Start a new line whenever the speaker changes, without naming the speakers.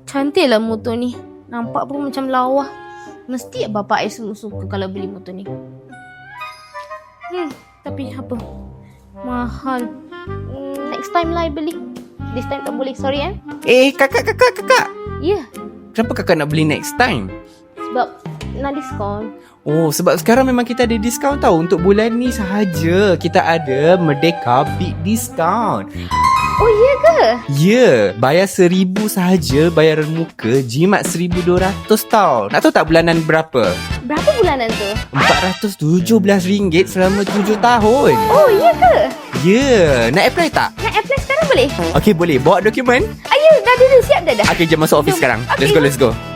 Cantik lah motor ni. Nampak pun macam lawa. Mesti bapak I semua suka kalau beli motor ni. Tapi apa? Mahal. Next time lah I beli. This time tak boleh, sorry
Kakak.
Ya,
Kenapa kakak nak beli next time?
sebab nak diskaun.
Oh, sebab sekarang memang kita ada diskaun tau. Untuk bulan ni sahaja kita ada Merdeka Big Discount.
Oh iya ke?
Ya, bayar 1,000 sahaja bayaran muka, jimat 1,200 tau. Nak tahu tak bulanan berapa?
Berapa bulanan tu?
RM417 selama 7 tahun.
Oh iya ke?
Ya, nak apply tak?
Nak apply sekarang boleh?
Okey, boleh. Bawa dokumen.
Ayo, dah siap dah.
Okey, jom masuk office
Jom.
sekarang.
Okey.
Let's go.